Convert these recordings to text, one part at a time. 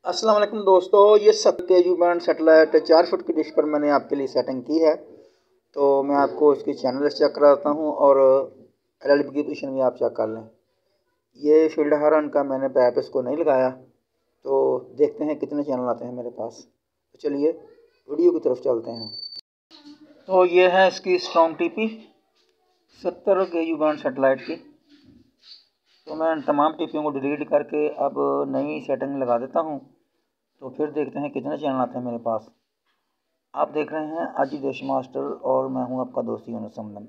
अस्सलाम वालेकुम दोस्तों, ये 7 kg बैंड सेटेलाइट 4 फुट की डिश पर मैंने आपके लिए सेटिंग की है। तो मैं आपको इसकी चैनल चेक कराता हूँ और LLB की पोजीशन भी आप चेक कर लें। ये फील्ड हॉर्न का मैंने पैप इसको नहीं लगाया, तो देखते हैं कितने चैनल आते हैं मेरे पास। तो चलिए वीडियो की तरफ चलते हैं। तो ये है इसकी strong TP 70 kg band satellite की। तो मैं तमाम टीपियों को डिलीट करके अब नई सेटिंग लगा देता हूँ। तो फिर देखते हैं कितने चैनल आते हैं मेरे पास। आप देख रहे हैं आजी देश मास्टर और मैं हूं आपका दोस्त यूनुस समदम।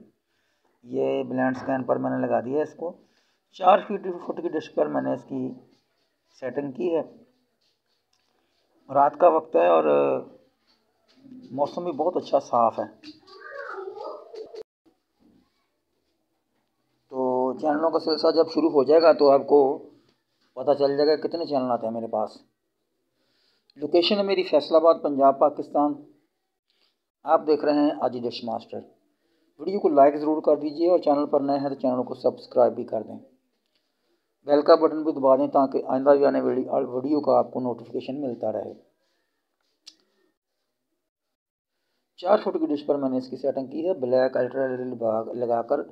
ये ब्लाइंड स्कैन पर मैंने लगा दिया है इसको। 4 फुट की डिश पर मैंने इसकी सेटिंग की है। रात का वक्त है और मौसम भी बहुत अच्छा साफ़ है। तो चैनलों का सिलसिला जब शुरू हो जाएगा तो आपको पता चल जाएगा कितने चैनल आते हैं मेरे पास। लोकेशन है मेरी फैसलाबाद, पंजाब, पाकिस्तान। आप देख रहे हैं आजी डिश मास्टर। वीडियो को लाइक ज़रूर कर दीजिए और चैनल पर नए हैं तो चैनल को सब्सक्राइब भी कर दें। बेल का बटन भी दबा दें ताकि आइंदा भी आने वाली वीडियो का आपको नोटिफिकेशन मिलता रहे। 4 फुट की डिश पर मैंने इसकी सेटिंग की है। ब्लैक अल्ट्रा एलईडी लगाकर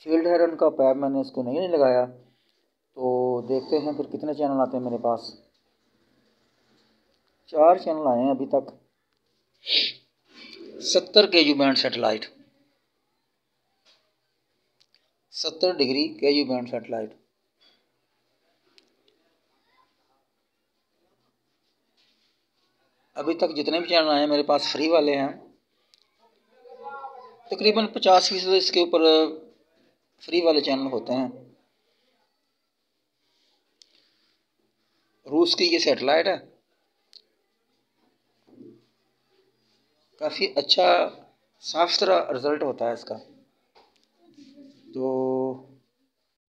फील्ड हॉर्न का पैप मैंने इसको नहीं लगाया। तो देखते हैं फिर कितने चैनल आते हैं मेरे पास। 4 चैनल आए हैं अभी तक। 70 kg band satellite, 70 degree kg band satellite. अभी तक जितने भी चैनल आए हैं मेरे पास फ्री वाले हैं। तकरीबन 50% इसके ऊपर फ्री वाले चैनल होते हैं। रूस की ये सेटेलाइट है, काफ़ी अच्छा साफ सुथरा रिज़ल्ट होता है इसका। तो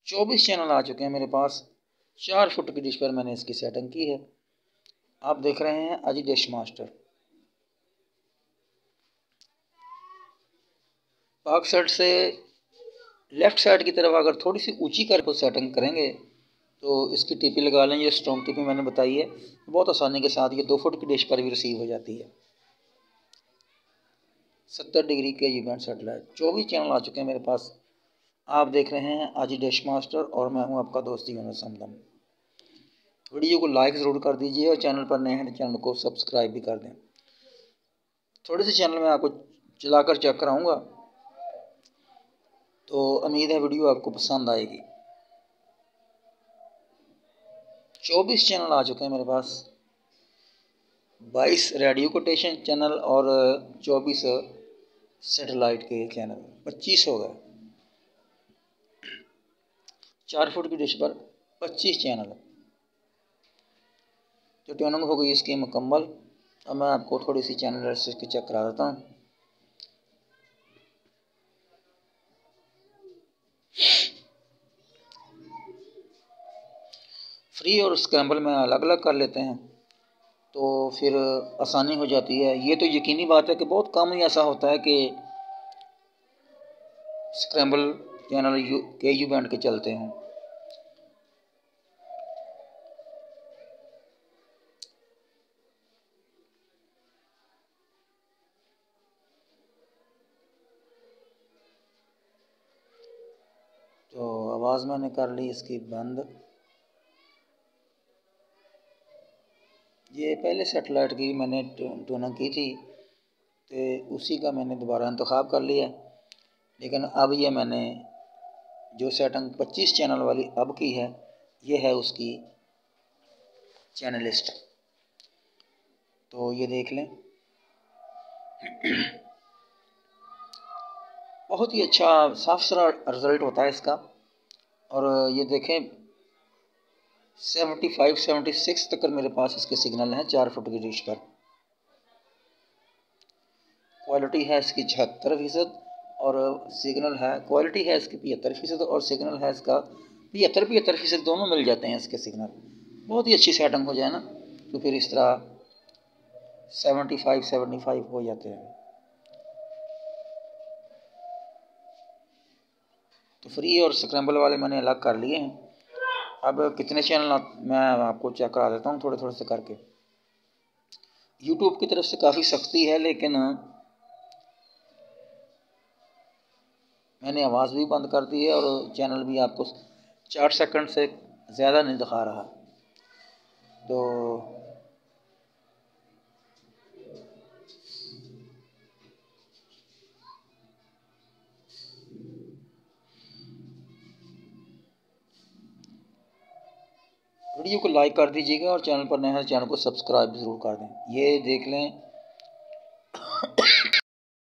24 चैनल आ चुके हैं मेरे पास। 4 फुट की डिश पर मैंने इसकी सेटिंग की है। आप देख रहे हैं अजी डिश मास्टर। पाक साइड से लेफ़्ट साइड की तरफ अगर थोड़ी सी ऊंची कर सेटिंग करेंगे तो इसकी टीपी लगा लें। ये स्ट्रॉन्ग टीपी मैंने बताई है, बहुत आसानी के साथ ये 2 फुट की डिश पर भी रिसीव हो जाती है। 70 degree kg band satellite. 24 channel आ चुके हैं मेरे पास। आप देख रहे हैं आजी डिश मास्टर और मैं हूं आपका दोस्त यूनुस समदम। वीडियो को लाइक ज़रूर कर दीजिए और चैनल पर नए हैं तो चैनल को सब्सक्राइब भी कर दें। थोड़े से चैनल में आपको चलाकर चेक कराऊंगा, तो उम्मीद है वीडियो आपको पसंद आएगी। 24 चैनल आ चुके हैं मेरे पास। 22 रेडियो कोटेशन चैनल और 24 सेटेलाइट के चैनल, 25 हो गए। 4 फुट की डिश पर 25 चैनल। तो ट्यूनिंग हो गई इसकी मुकम्मल। अब मैं आपको थोड़ी सी चैनल लिस्ट की चेक करा देता हूँ। फ्री और स्क्रैम्बल में अलग अलग कर लेते हैं तो फिर आसानी हो जाती है। ये तो यकीनी बात है कि बहुत कम ही ऐसा होता है कि स्क्रैम्बल चैनल KU बैंड के चलते हैं। तो आवाज़ मैंने कर ली इसकी बंद। ये पहले सेटेलाइट की मैंने ट्यूनिंग की थी तो उसी का मैंने दोबारा इंतखाब कर लिया, लेकिन अब ये मैंने जो सेटिंग 25 चैनल वाली अब की है, ये है उसकी चैनल लिस्ट। तो ये देख लें, बहुत ही अच्छा साफ सुथरा रिज़ल्ट होता है इसका। और ये देखें 75-76 तक मेरे पास इसके सिग्नल हैं 4 फुट की डिश पर। क्वालिटी है इसकी 76% और सिग्नल है, क्वालिटी है इसकी 75% और सिग्नल है इसका 75% दोनों मिल जाते हैं इसके सिग्नल। बहुत ही अच्छी सेटिंग हो जाए ना तो फिर इस तरह 75 हो जाते हैं। तो फ्री और स्क्रैम्बल वाले मैंने अलग कर लिए हैं। अब कितने चैनल मैं आपको चेक करा देता हूँ थोड़े थोड़े से करके। यूट्यूब की तरफ से काफ़ी सख्ती है, लेकिन मैंने आवाज़ भी बंद कर दी है और चैनल भी आपको 4 सेकंड से ज़्यादा नहीं दिखा रहा। तो वीडियो को लाइक कर दीजिएगा और चैनल पर नए हैं चैनल को सब्सक्राइब ज़रूर कर दें। ये देख लें